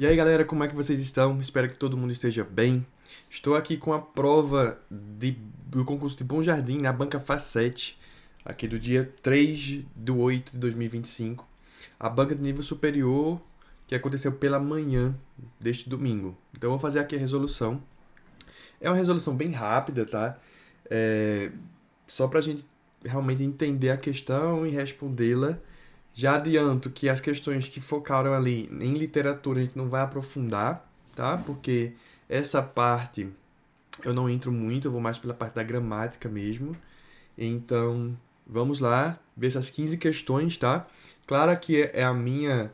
E aí, galera, como é que vocês estão? Espero que todo mundo esteja bem. Estou aqui com a prova do concurso de Bom Jardim na banca Facete, aqui do dia 3/8 de 2025. A banca de nível superior que aconteceu pela manhã deste domingo. Então, eu vou fazer aqui a resolução. É uma resolução bem rápida, tá? Só para a gente realmente entender a questão e respondê-la. Já adianto que as questões que focaram ali em literatura a gente não vai aprofundar, tá? Porque essa parte eu não entro muito, eu vou mais pela parte da gramática mesmo. Então, vamos lá ver essas 15 questões, tá? Claro que é a minha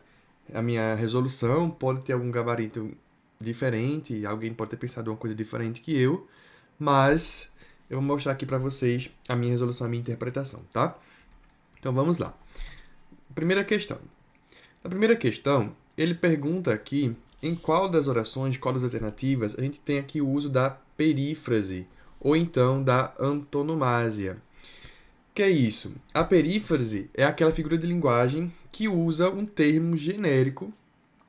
resolução, pode ter algum gabarito diferente, alguém pode ter pensado uma coisa diferente que eu, mas eu vou mostrar aqui para vocês a minha resolução, a minha interpretação, tá? Então, vamos lá. Primeira questão. Na primeira questão, ele pergunta aqui em qual das orações, qual das alternativas, a gente tem aqui o uso da perífrase ou então da antonomásia. O que é isso? A perífrase é aquela figura de linguagem que usa um termo genérico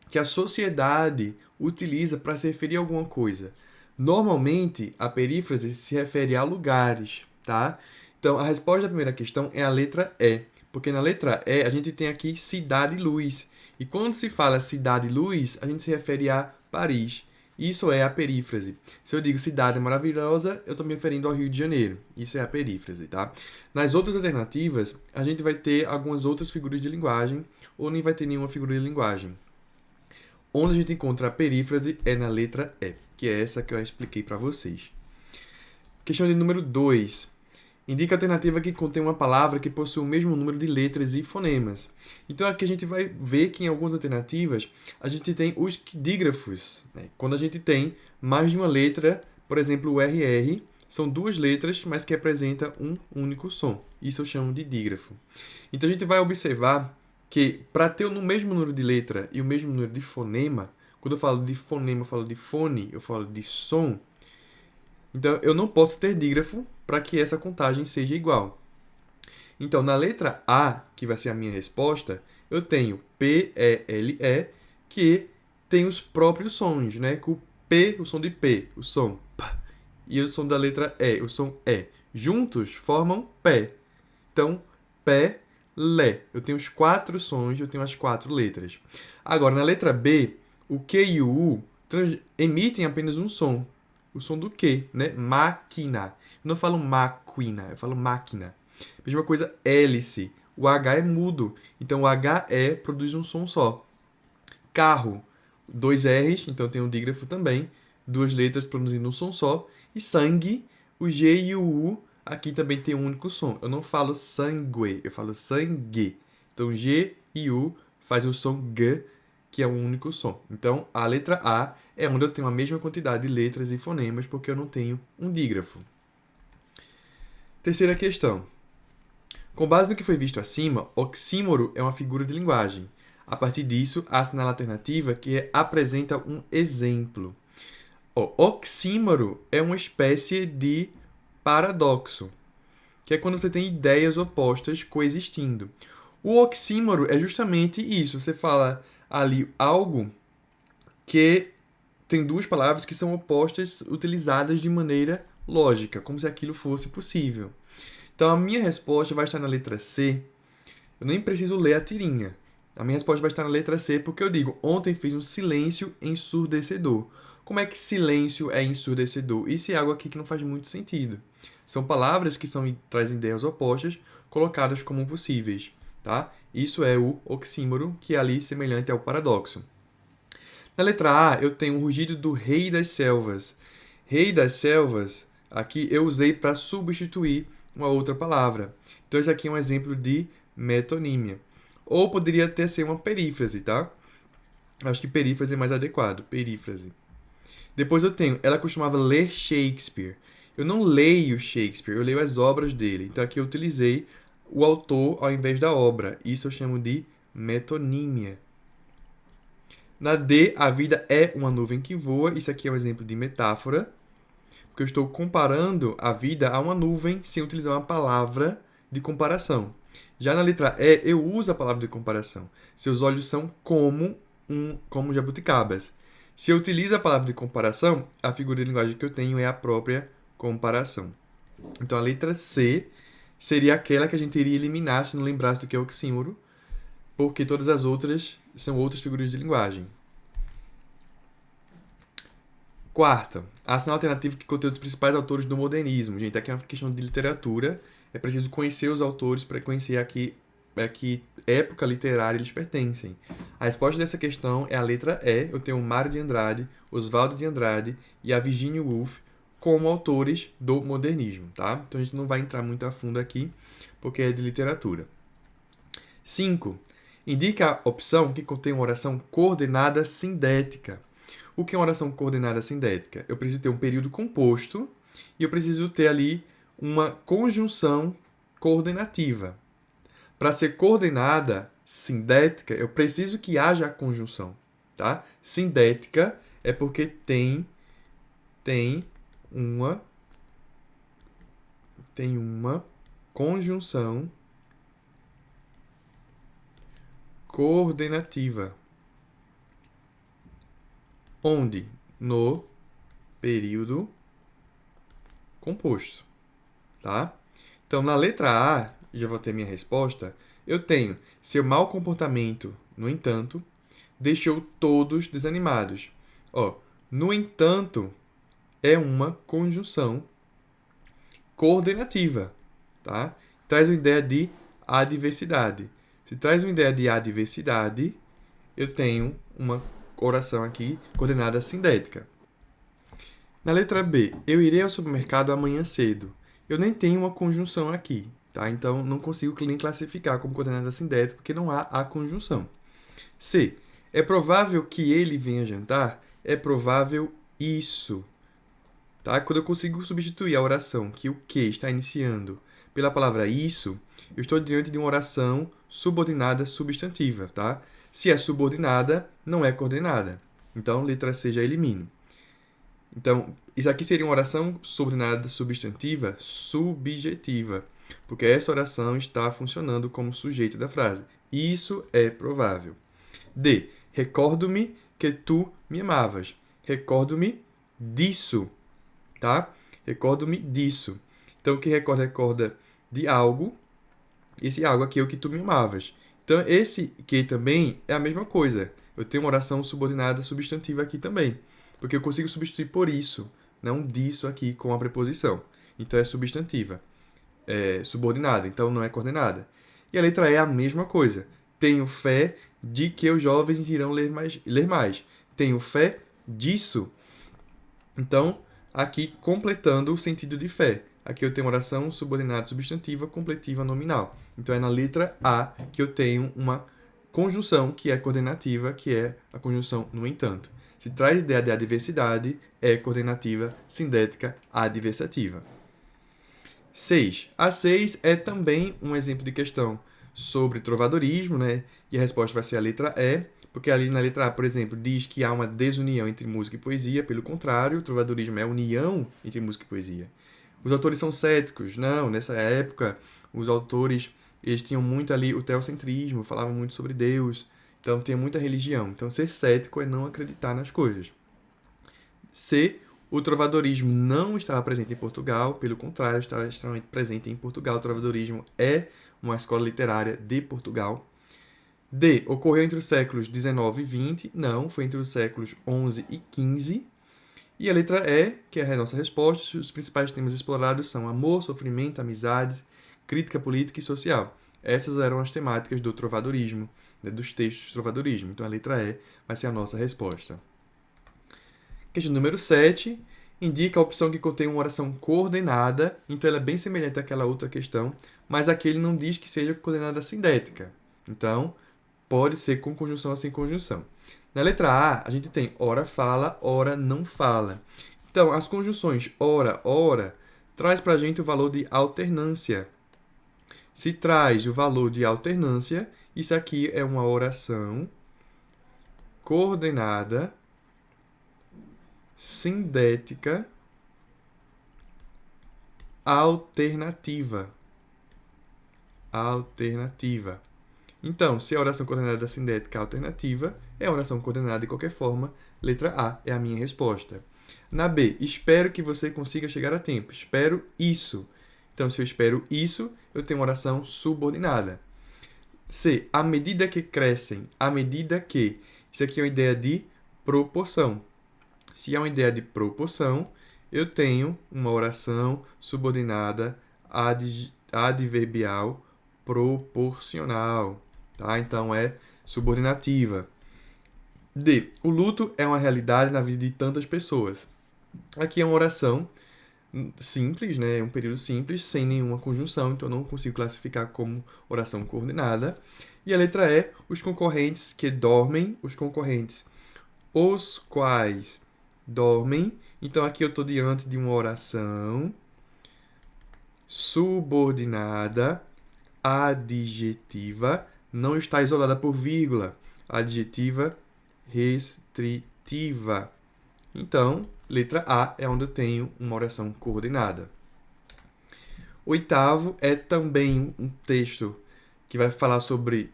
que a sociedade utiliza para se referir a alguma coisa. Normalmente, a perífrase se refere a lugares, tá? Então, a resposta da primeira questão é a letra E, porque na letra E a gente tem aqui cidade e luz. E quando se fala cidade e luz, a gente se refere a Paris. Isso é a perífrase. Se eu digo cidade maravilhosa, eu estou me referindo ao Rio de Janeiro. Isso é a perífrase, tá? Nas outras alternativas, a gente vai ter algumas outras figuras de linguagem, ou nem vai ter nenhuma figura de linguagem. Onde a gente encontra a perífrase é na letra E, que é essa que eu expliquei para vocês. Questão de número 2. Indica a alternativa que contém uma palavra que possui o mesmo número de letras e fonemas. Então aqui a gente vai ver que em algumas alternativas a gente tem os dígrafos. Né? Quando a gente tem mais de uma letra, por exemplo, o RR, são duas letras, mas que representam um único som. Isso eu chamo de dígrafo. Então a gente vai observar que para ter o mesmo número de letra e o mesmo número de fonema, quando eu falo de fonema, eu falo de fone, eu falo de som, então eu não posso ter dígrafo para que essa contagem seja igual. Então, na letra A, que vai ser a minha resposta, eu tenho P-E-L-E, que tem os próprios sons, né? Com o P, o som de P, o som P, e o som da letra E, o som E. Juntos formam pé. Então, pé, lé. Eu tenho os quatro sons, eu tenho as quatro letras. Agora, na letra B, o Q e o U emitem apenas um som. O som do Q, né? Máquina. Eu não falo máquina, eu falo máquina. Mesma coisa, hélice. O H é mudo, então o HE produz um som só. Carro, dois R's, então tem um dígrafo também. Duas letras produzindo um som só. E sangue, o G e o U aqui também tem um único som. Eu não falo sangue, eu falo sangue. Então G e U fazem o som G, que é um único som. Então a letra A é onde eu tenho a mesma quantidade de letras e fonemas, porque eu não tenho um dígrafo. Terceira questão. Com base no que foi visto acima, oxímoro é uma figura de linguagem. A partir disso, assinala a alternativa que apresenta um exemplo. O oxímoro é uma espécie de paradoxo, que é quando você tem ideias opostas coexistindo. O oxímoro é justamente isso. Você fala ali algo que tem duas palavras que são opostas utilizadas de maneira lógica, como se aquilo fosse possível. Então a minha resposta vai estar na letra C. Eu nem preciso ler a tirinha. A minha resposta vai estar na letra C porque eu digo, ontem fiz um silêncio ensurdecedor. Como é que silêncio é ensurdecedor? Isso é algo aqui que não faz muito sentido. São palavras que trazem ideias opostas colocadas como possíveis, tá? Isso é o oxímoro, que é ali semelhante ao paradoxo. Na letra A, eu tenho o rugido do rei das selvas. Rei das selvas, aqui eu usei para substituir uma outra palavra. Então, esse aqui é um exemplo de metonímia. Ou poderia até ser uma perífrase, tá? Acho que perífrase é mais adequado. Perífrase. Depois eu tenho, ela costumava ler Shakespeare. Eu não leio Shakespeare, eu leio as obras dele. Então, aqui eu utilizei o autor ao invés da obra. Isso eu chamo de metonímia. Na D, a vida é uma nuvem que voa. Isso aqui é um exemplo de metáfora, porque eu estou comparando a vida a uma nuvem sem utilizar uma palavra de comparação. Já na letra E, eu uso a palavra de comparação. Seus olhos são como como jabuticabas. Se eu utilizo a palavra de comparação, a figura de linguagem que eu tenho é a própria comparação. Então, a letra C seria aquela que a gente iria eliminar se não lembrasse do que é oxímoro, porque todas as outras são outras figuras de linguagem. Quarta, a ação alternativa que contém os principais autores do modernismo. Gente, aqui é uma questão de literatura. É preciso conhecer os autores para conhecer a que época literária eles pertencem. A resposta dessa questão é a letra E. Eu tenho Mário de Andrade, Oswaldo de Andrade e a Virginia Woolf como autores do modernismo, tá? Então a gente não vai entrar muito a fundo aqui, porque é de literatura. 5. Indica a opção que contém uma oração coordenada sindética. O que é uma oração coordenada sindética? Eu preciso ter um período composto e eu preciso ter ali uma conjunção coordenativa. Para ser coordenada sindética, eu preciso que haja a conjunção, tá? Sindética é porque tem uma conjunção coordenativa. Onde? No período composto, tá? Então, na letra A, já vou ter minha resposta, eu tenho seu mau comportamento, no entanto, deixou todos desanimados. Ó, no entanto, é uma conjunção coordenativa, tá? Traz uma ideia de adversidade. Se traz uma ideia de adversidade, eu tenho uma oração aqui coordenada sindética. Na letra B, eu irei ao supermercado amanhã cedo. Eu nem tenho uma conjunção aqui, tá? Então, não consigo nem classificar como coordenada sindética, porque não há a conjunção. C, é provável que ele venha jantar? É provável isso. Tá? Quando eu consigo substituir a oração que o que está iniciando pela palavra isso, eu estou diante de uma oração subordinada substantiva, tá? Se é subordinada, não é coordenada. Então, letra C já elimino. Então, isso aqui seria uma oração subordinada substantiva subjetiva, porque essa oração está funcionando como sujeito da frase. Isso é provável. D. Recordo-me que tu me amavas. Recordo-me disso, tá? Recordo-me disso. Então, o que recorda de algo. Esse algo aqui é o que tu me amavas. Então, esse que também é a mesma coisa. Eu tenho uma oração subordinada substantiva aqui também. Porque eu consigo substituir por isso, não disso aqui com a preposição. Então, é substantiva. É subordinada, então não é coordenada. E a letra E é a mesma coisa. Tenho fé de que os jovens irão ler mais. Tenho fé disso. Então, aqui completando o sentido de fé. Aqui eu tenho oração subordinada substantiva, completiva nominal. Então é na letra A que eu tenho uma conjunção que é coordenativa, que é a conjunção no entanto. Se traz ideia de adversidade, é coordenativa sindética adversativa. 6. A 6 é também um exemplo de questão sobre trovadorismo, né? E a resposta vai ser a letra E, porque ali na letra A, por exemplo, diz que há uma desunião entre música e poesia. Pelo contrário, o trovadorismo é a união entre música e poesia. Os autores são céticos. Não, nessa época, os autores eles tinham muito ali o teocentrismo, falavam muito sobre Deus, então tinha muita religião. Então, ser cético é não acreditar nas coisas. C. O trovadorismo não estava presente em Portugal, pelo contrário, estava extremamente presente em Portugal. O trovadorismo é uma escola literária de Portugal. D. Ocorreu entre os séculos XIX e XX? Não, foi entre os séculos XI e XV. E a letra E, que é a nossa resposta, os principais temas explorados são amor, sofrimento, amizades, crítica política e social. Essas eram as temáticas do trovadorismo, né, dos textos do trovadorismo. Então a letra E vai ser a nossa resposta. Questão número 7. Indica a opção que contém uma oração coordenada. Então ela é bem semelhante àquela outra questão, mas aqui ele não diz que seja coordenada sindética. Então, pode ser com conjunção ou sem conjunção. Na letra A, a gente tem ora fala, ora não fala. Então, as conjunções ora, ora, traz para a gente o valor de alternância. Se traz o valor de alternância, isso aqui é uma oração coordenada, sindética, alternativa. Alternativa. Então, se a oração coordenada sindética alternativa, é oração coordenada de qualquer forma. Letra A é a minha resposta. Na B, espero que você consiga chegar a tempo. Espero isso. Então, se eu espero isso, eu tenho uma oração subordinada. C, à medida que crescem, à medida que. Isso aqui é uma ideia de proporção. Se é uma ideia de proporção, eu tenho uma oração subordinada adverbial proporcional. Tá? Então, é subordinativa. D, o luto é uma realidade na vida de tantas pessoas. Aqui é uma oração simples, né? É um período simples, sem nenhuma conjunção, então eu não consigo classificar como oração coordenada. E a letra E, os concorrentes que dormem, os concorrentes os quais dormem. Então aqui eu estou diante de uma oração subordinada adjetiva, não está isolada por vírgula, adjetiva restritiva. Então, letra A é onde eu tenho uma oração coordenada. Oitavo é também um texto que vai falar sobre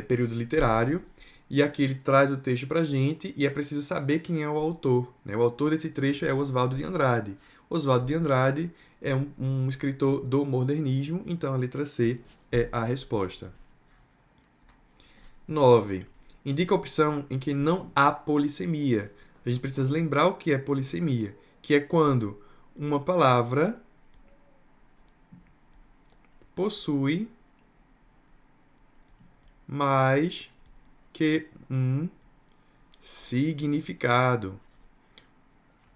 período literário. E aqui ele traz o texto para a gente e é preciso saber quem é o autor. Né? O autor desse trecho é Oswaldo de Andrade. Oswaldo de Andrade é um escritor do modernismo, então a letra C é a resposta. 9. Indica a opção em que não há polissemia. A gente precisa lembrar o que é polissemia, que é quando uma palavra possui mais que um significado.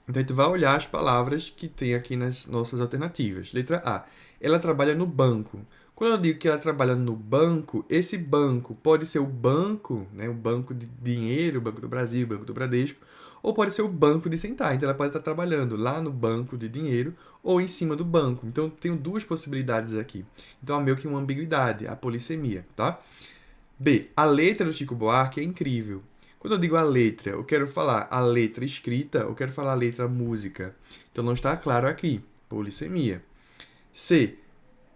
Então, a gente vai olhar as palavras que tem aqui nas nossas alternativas. Letra A. Ela trabalha no banco. Quando eu digo que ela trabalha no banco, esse banco pode ser o banco, né, o banco de dinheiro, o Banco do Brasil, o Banco do Bradesco, ou pode ser o banco de sentar. Então, ela pode estar trabalhando lá no banco de dinheiro ou em cima do banco. Então, eu tenho duas possibilidades aqui. Então, é meio que uma ambiguidade, a polissemia, tá? B. A letra do Chico Buarque é incrível. Quando eu digo a letra, eu quero falar a letra escrita ou quero falar a letra música. Então, não está claro aqui. Polissemia. C.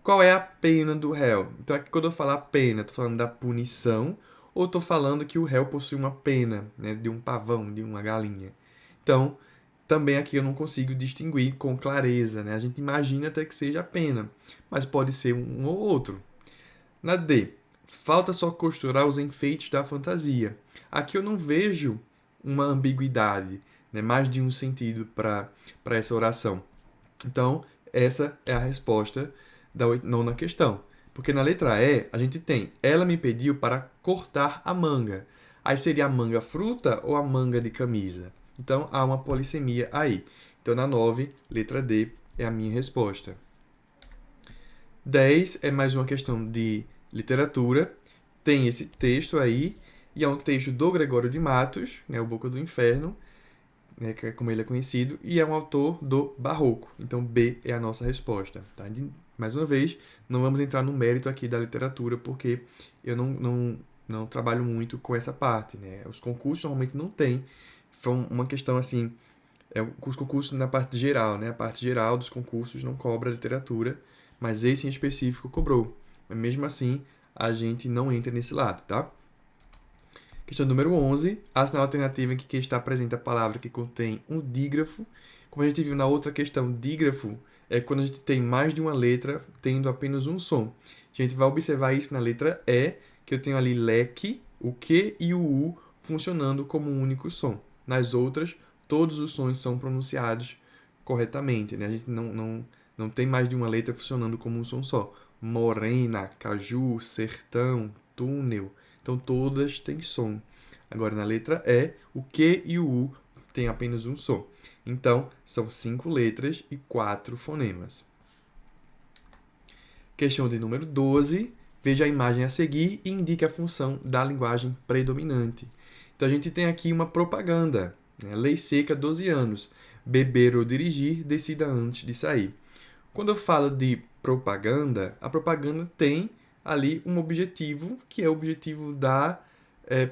Qual é a pena do réu? Então, aqui quando eu falar pena, estou falando da punição ou estou falando que o réu possui uma pena, né, de um pavão, de uma galinha. Então, também aqui eu não consigo distinguir com clareza. Né? A gente imagina até que seja a pena, mas pode ser um ou outro. Na D. Falta só costurar os enfeites da fantasia. Aqui eu não vejo uma ambiguidade, né? Mais de um sentido para essa oração. Então, essa é a resposta da nona questão. Porque na letra E, a gente tem ela me pediu para cortar a manga. Aí seria a manga fruta ou a manga de camisa? Então, há uma polissemia aí. Então, na 9, letra D é a minha resposta. 10 é mais uma questão de literatura. Tem esse texto aí, e é um texto do Gregório de Matos, né, o Boca do Inferno, né, que é como ele é conhecido, e é um autor do Barroco. Então, B é a nossa resposta. Tá? Mais uma vez, não vamos entrar no mérito aqui da literatura, porque eu não trabalho muito com essa parte. Né? Os concursos normalmente não têm. Foi uma questão assim, os concursos na parte geral, né? A parte geral dos concursos não cobra literatura, mas esse em específico cobrou. Mas mesmo assim, a gente não entra nesse lado, tá? Questão número 11. Assinalar a alternativa em que está presente a palavra que contém um dígrafo. Como a gente viu na outra questão, dígrafo é quando a gente tem mais de uma letra tendo apenas um som. A gente vai observar isso na letra E, que eu tenho ali leque, o Q e o U funcionando como um único som. Nas outras, todos os sons são pronunciados corretamente, né? A gente não tem mais de uma letra funcionando como um som só. Morena, caju, sertão, túnel. Então, todas têm som. Agora, na letra E, o Q e o U têm apenas um som. Então, são 5 letras e 4 fonemas. Questão de número 12. Veja a imagem a seguir e indique a função da linguagem predominante. Então, a gente tem aqui uma propaganda. Né? Lei seca, 12 anos. Beber ou dirigir, decida antes de sair. Quando eu falo de propaganda, a propaganda tem ali um objetivo, que é o objetivo da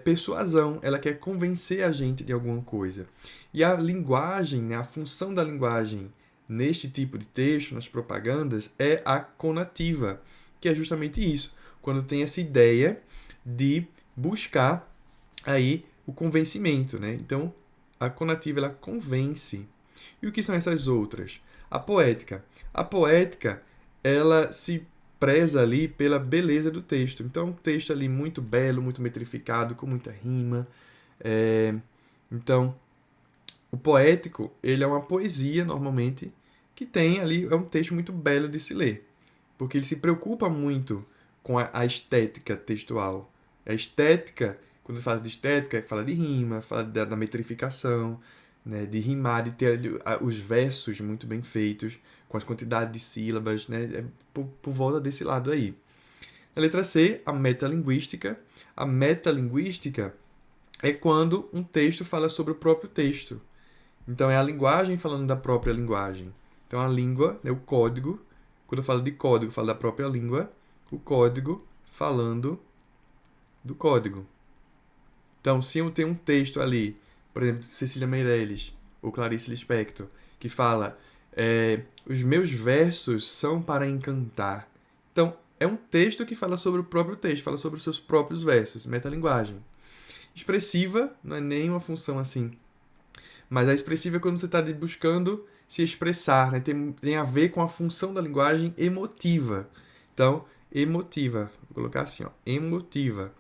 persuasão. Ela quer convencer a gente de alguma coisa. E a linguagem, né, a função da linguagem neste tipo de texto, nas propagandas, é a conativa, que é justamente isso. Quando tem essa ideia de buscar aí o convencimento, né? Então, a conativa, ela convence. E o que são essas outras? A poética. A poética, ela se preza ali pela beleza do texto. Então, um texto ali muito belo, muito metrificado, com muita rima. Então, o poético, ele é uma poesia, normalmente, que tem ali, é um texto muito belo de se ler. Porque ele se preocupa muito com a estética textual. A estética, quando fala de estética, fala de rima, fala da metrificação, né, de rimar, de ter os versos muito bem feitos, com as quantidades de sílabas, né, por volta desse lado aí. Na letra C, a metalinguística. A metalinguística é quando um texto fala sobre o próprio texto. Então, é a linguagem falando da própria linguagem. Então, a língua, né, o código, quando eu falo de código, eu falo da própria língua, o código falando do código. Então, se eu tenho um texto ali, por exemplo, de Cecília Meirelles ou Clarice Lispector, que fala os meus versos são para encantar. Então, é um texto que fala sobre o próprio texto, fala sobre os seus próprios versos, metalinguagem. Expressiva não é nem uma função assim, mas a expressiva é quando você está buscando se expressar, né? Tem a ver com a função da linguagem emotiva. Então, emotiva, vou colocar assim, ó, emotiva.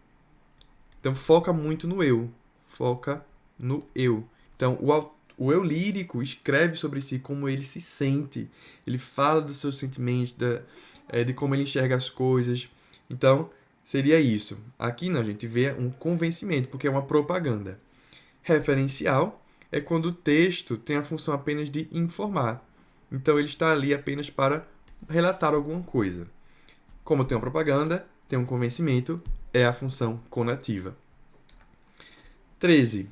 Então, foca muito no eu. Foca no eu. Então, o eu lírico escreve sobre si como ele se sente. Ele fala dos seus sentimentos, de como ele enxerga as coisas. Então, seria isso. Aqui não, a gente vê um convencimento, porque é uma propaganda. Referencial é quando o texto tem a função apenas de informar. Então, ele está ali apenas para relatar alguma coisa. Como tem uma propaganda, tem um convencimento, é a função conativa. 13.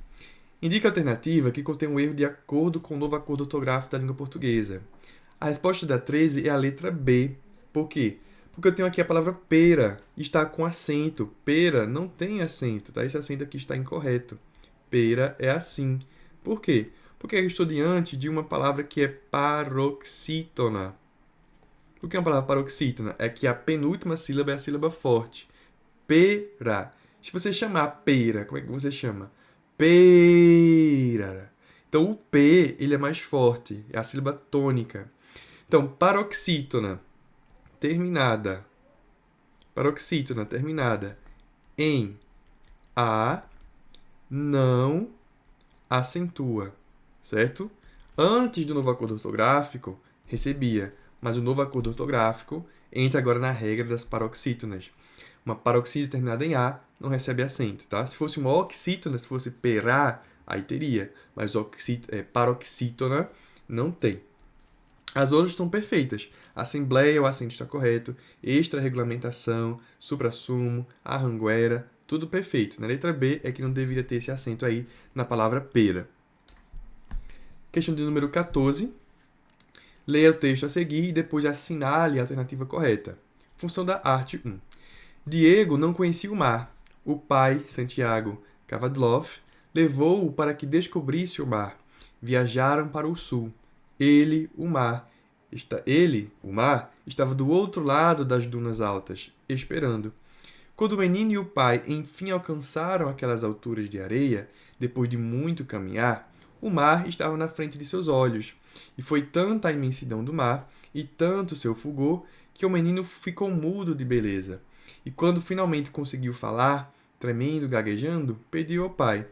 Indica a alternativa que contém um erro de acordo com o novo acordo ortográfico da língua portuguesa. A resposta da 13 é a letra B. Por quê? Porque eu tenho aqui a palavra pera, está com acento. Pera não tem acento, tá? Esse acento aqui está incorreto. Pera é assim. Por quê? Porque eu estou diante de uma palavra que é paroxítona. O que é uma palavra paroxítona? É que a penúltima sílaba é a sílaba forte. Pera. Se você chamar pera, como é que você chama? Pera. Então, o P, ele é mais forte. É a sílaba tônica. Então, paroxítona, terminada. Paroxítona, terminada em A, não acentua. Certo? Antes do novo acordo ortográfico, recebia. Mas o novo acordo ortográfico entra agora na regra das paroxítonas. Uma paroxítona terminada em A não recebe acento, tá? Se fosse uma oxítona, se fosse perá, aí teria. Mas paroxítona não tem. As outras estão perfeitas. Assembleia, o acento está correto. Extra-regulamentação, suprassumo, arranguera, tudo perfeito. Na letra B é que não deveria ter esse acento aí na palavra pera. Questão de número 14. Leia o texto a seguir e depois assinale a alternativa correta. Função da arte 1. Diego não conhecia o mar. O pai, Santiago Kavadlov, levou-o para que descobrisse o mar. Viajaram para o sul. Ele, o mar, estava do outro lado das dunas altas, esperando. Quando o menino e o pai enfim alcançaram aquelas alturas de areia, depois de muito caminhar, o mar estava na frente de seus olhos. E foi tanta a imensidão do mar e tanto seu fulgor que o menino ficou mudo de beleza. E quando finalmente conseguiu falar, tremendo, gaguejando, pediu ao pai: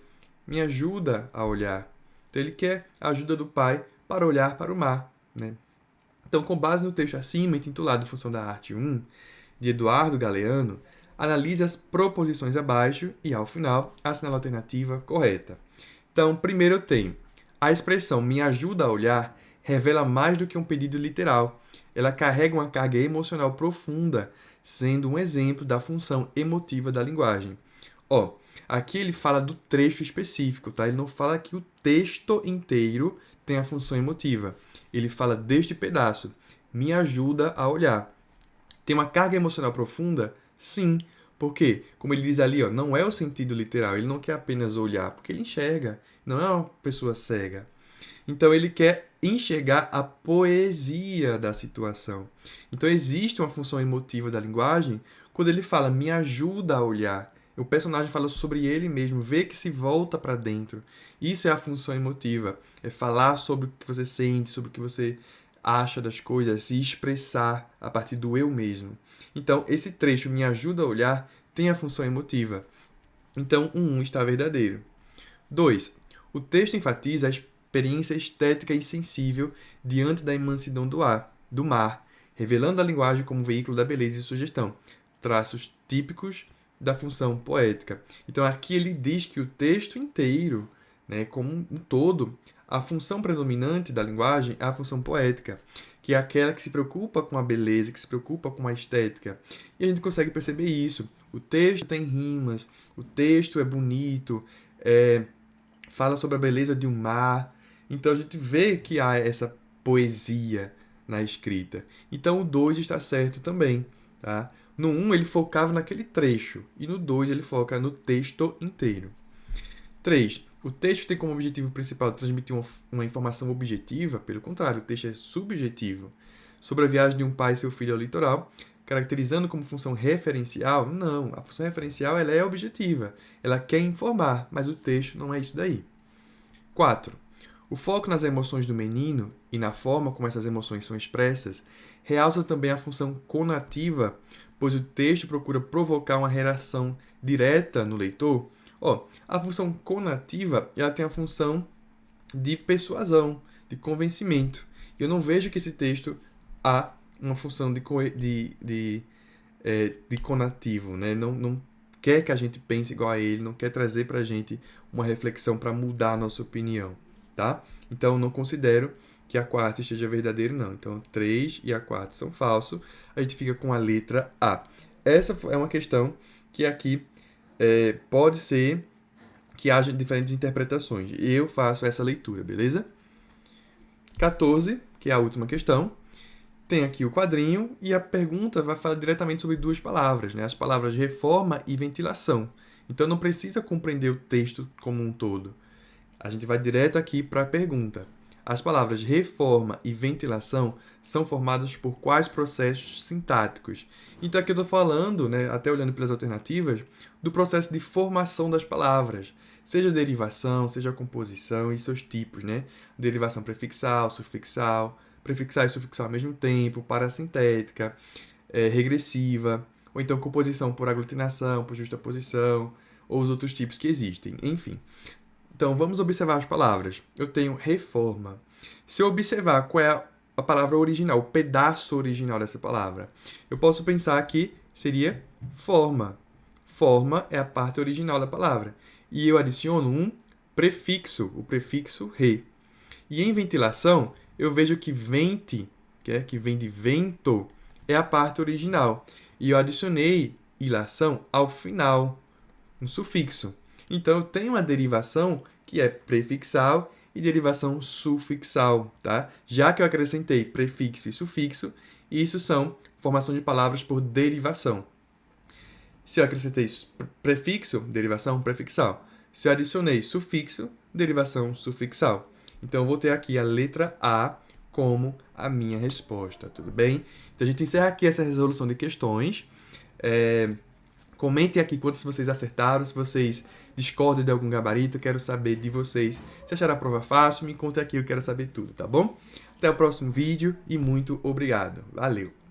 me ajuda a olhar. Então ele quer a ajuda do pai para olhar para o mar, né? Então, com base no texto acima, intitulado Função da Arte 1, de Eduardo Galeano, analise as proposições abaixo e, ao final, assinale a alternativa correta. Então, primeiro eu tenho a expressão me ajuda a olhar revela mais do que um pedido literal. Ela carrega uma carga emocional profunda, sendo um exemplo da função emotiva da linguagem. Aqui ele fala do trecho específico, tá? Ele não fala que o texto inteiro tem a função emotiva. Ele fala deste pedaço. Me ajuda a olhar. Tem uma carga emocional profunda? Sim. Por quê? Como ele diz ali, não é o sentido literal. Ele não quer apenas olhar, porque ele enxerga. Não é uma pessoa cega. Então, ele quer enxergar a poesia da situação. Então, existe uma função emotiva da linguagem quando ele fala, me ajuda a olhar. O personagem fala sobre ele mesmo, vê que se volta para dentro. Isso é a função emotiva. É falar sobre o que você sente, sobre o que você acha das coisas, se expressar a partir do eu mesmo. Então, esse trecho me ajuda a olhar, tem a função emotiva. Então, o 1 está verdadeiro. 2. O texto enfatiza a experiência estética e sensível diante da imensidão do mar, revelando a linguagem como veículo da beleza e sugestão, traços típicos da função poética. Então, aqui ele diz que o texto inteiro, né, como um todo, a função predominante da linguagem é a função poética, que é aquela que se preocupa com a beleza, que se preocupa com a estética. E a gente consegue perceber isso. O texto tem rimas, o texto é bonito, fala sobre a beleza de um mar. Então a gente vê que há essa poesia na escrita. Então o 2 está certo também. Tá? No 1 ele focava naquele trecho, e no 2 ele foca no texto inteiro. 3. O texto tem como objetivo principal transmitir uma informação objetiva, pelo contrário, o texto é subjetivo. Sobre a viagem de um pai e seu filho ao litoral, caracterizando como função referencial, não, a função referencial ela é objetiva, ela quer informar, mas o texto não é isso daí. 4. O foco nas emoções do menino e na forma como essas emoções são expressas realça também a função conativa, pois o texto procura provocar uma reação direta no leitor. A função conativa ela tem a função de persuasão, de convencimento. Eu não vejo que esse texto há uma função de conativo, né? Não quer que a gente pense igual a ele, não quer trazer para a gente uma reflexão para mudar a nossa opinião, tá? Então, não considero que a quarta esteja verdadeira, não. Então, 3 e a 4 são falsos. A gente fica com a letra A. Essa é uma questão que aqui pode ser que haja diferentes interpretações. Eu faço essa leitura, beleza? 14, que é a última questão. Tem aqui o quadrinho e a pergunta vai falar diretamente sobre duas palavras, né? As palavras reforma e ventilação. Então não precisa compreender o texto como um todo. A gente vai direto aqui para a pergunta. As palavras reforma e ventilação são formadas por quais processos sintáticos? Então aqui eu estou falando, né, até olhando pelas alternativas, do processo de formação das palavras. Seja derivação, seja composição e seus tipos, né? Derivação prefixal, sufixal, prefixal e sufixal ao mesmo tempo, parasintética, regressiva, ou então composição por aglutinação, por justaposição, ou os outros tipos que existem, enfim. Então, vamos observar as palavras. Eu tenho reforma. Se eu observar qual é a palavra original, o pedaço original dessa palavra, eu posso pensar que seria forma. Forma é a parte original da palavra. E eu adiciono um prefixo, o prefixo re. E em ventilação, eu vejo que vente, que vem de vento, é a parte original. E eu adicionei ilação ao final, um sufixo. Então, eu tenho uma derivação que é prefixal e derivação sufixal, tá? Já que eu acrescentei prefixo e sufixo, isso são formação de palavras por derivação. Se eu acrescentei prefixo, derivação prefixal. Se eu adicionei sufixo, derivação sufixal. Então, eu vou ter aqui a letra A como a minha resposta, tudo bem? Então, a gente encerra aqui essa resolução de questões. Comentem aqui quantos vocês acertaram, se vocês discordam de algum gabarito, eu quero saber de vocês. Se acharam a prova fácil, me conta aqui, eu quero saber tudo, tá bom? Até o próximo vídeo e muito obrigado. Valeu!